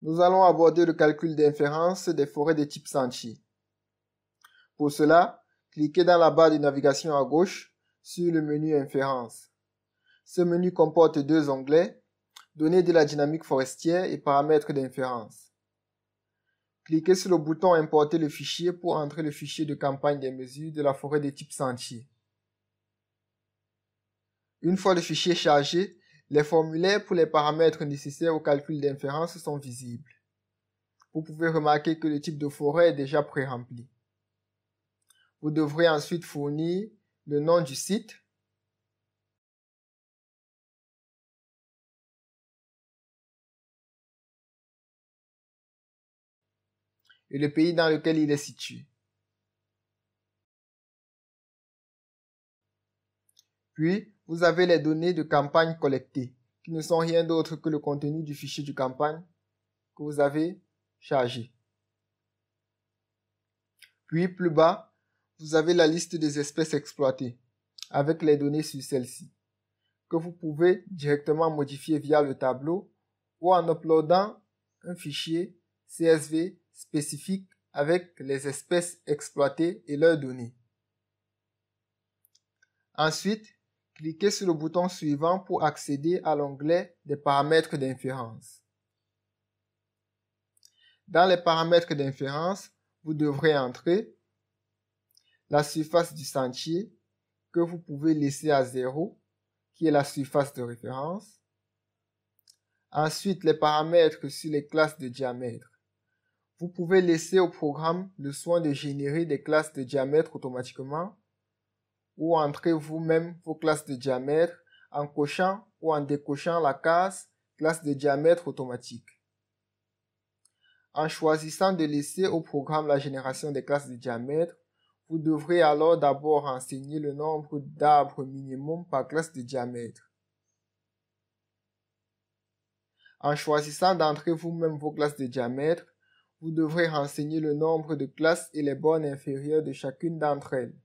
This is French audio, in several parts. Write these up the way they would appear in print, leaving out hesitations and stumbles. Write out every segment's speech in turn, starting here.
Nous allons aborder le calcul d'inférence des forêts de type sentier. Pour cela, cliquez dans la barre de navigation à gauche sur le menu Inférence. Ce menu comporte deux onglets, Données de la dynamique forestière et Paramètres d'inférence. Cliquez sur le bouton Importer le fichier pour entrer le fichier de campagne des mesures de la forêt de type sentier. Une fois le fichier chargé, les formulaires pour les paramètres nécessaires au calcul d'inférence sont visibles. Vous pouvez remarquer que le type de forêt est déjà pré-rempli. Vous devrez ensuite fournir le nom du site, et le pays dans lequel il est situé. Puis, vous avez les données de campagne collectées, qui ne sont rien d'autre que le contenu du fichier de campagne que vous avez chargé. Puis, plus bas, vous avez la liste des espèces exploitées, avec les données sur celles-ci, que vous pouvez directement modifier via le tableau ou en uploadant un fichier CSV spécifique avec les espèces exploitées et leurs données. Ensuite, cliquez sur le bouton suivant pour accéder à l'onglet des paramètres d'inférence. Dans les paramètres d'inférence, vous devrez entrer la surface du sentier que vous pouvez laisser à 0, qui est la surface de référence. Ensuite, les paramètres sur les classes de diamètre. Vous pouvez laisser au programme le soin de générer des classes de diamètre automatiquement ou entrer vous-même vos classes de diamètre en cochant ou en décochant la case classe de diamètre automatique. En choisissant de laisser au programme la génération des classes de diamètre, vous devrez alors d'abord renseigner le nombre d'arbres minimum par classe de diamètre. En choisissant d'entrer vous-même vos classes de diamètre, vous devrez renseigner le nombre de classes et les bornes inférieures de chacune d'entre elles.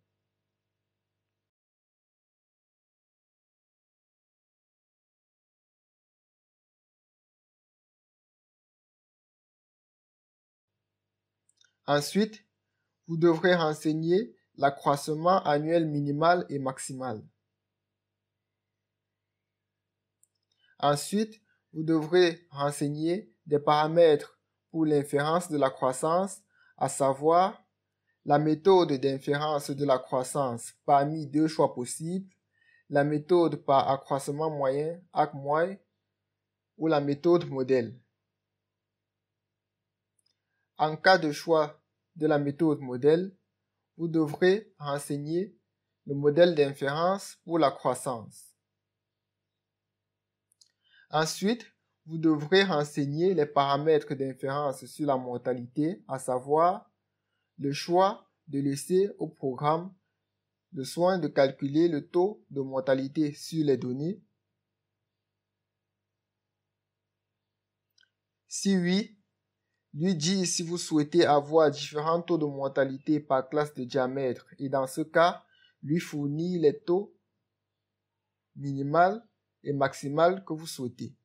Ensuite, vous devrez renseigner l'accroissement annuel minimal et maximal. Ensuite, vous devrez renseigner des paramètres pour l'inférence de la croissance, à savoir la méthode d'inférence de la croissance parmi deux choix possibles, la méthode par accroissement moyen, ACMOI, ou la méthode modèle. En cas de choix de la méthode modèle, vous devrez renseigner le modèle d'inférence pour la croissance. Ensuite, vous devrez renseigner les paramètres d'inférence sur la mortalité, à savoir le choix de laisser au programme le soin de calculer le taux de mortalité sur les données. Si oui, lui dire si vous souhaitez avoir différents taux de mortalité par classe de diamètre et dans ce cas, lui fournir les taux minimal et maximal que vous souhaitez.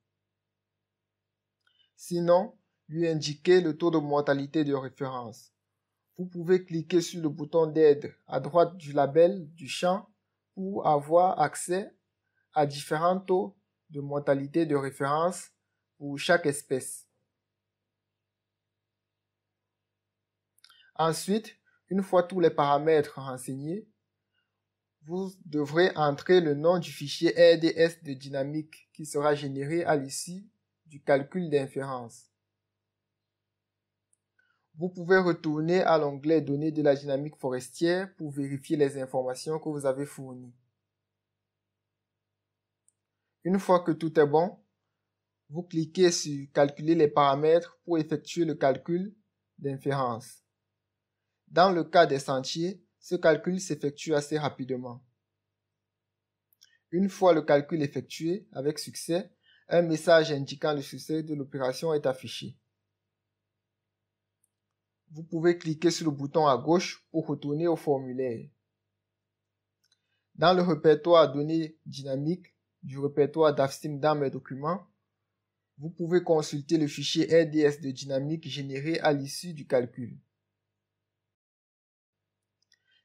Sinon, lui indiquer le taux de mortalité de référence. Vous pouvez cliquer sur le bouton d'aide à droite du label du champ pour avoir accès à différents taux de mortalité de référence pour chaque espèce. Ensuite, une fois tous les paramètres renseignés, vous devrez entrer le nom du fichier RDS de dynamique qui sera généré à l'issue du calcul d'inférence. Vous pouvez retourner à l'onglet Données de la dynamique forestière pour vérifier les informations que vous avez fournies. Une fois que tout est bon, vous cliquez sur Calculer les paramètres pour effectuer le calcul d'inférence. Dans le cas des sentiers, ce calcul s'effectue assez rapidement. Une fois le calcul effectué avec succès, un message indiquant le succès de l'opération est affiché. Vous pouvez cliquer sur le bouton à gauche pour retourner au formulaire. Dans le répertoire Données dynamiques du répertoire DAFSIM dans mes documents, vous pouvez consulter le fichier RDS de dynamique généré à l'issue du calcul.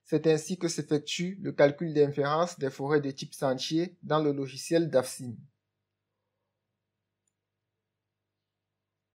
C'est ainsi que s'effectue le calcul d'inférence des forêts de type sentier dans le logiciel DAFSIM.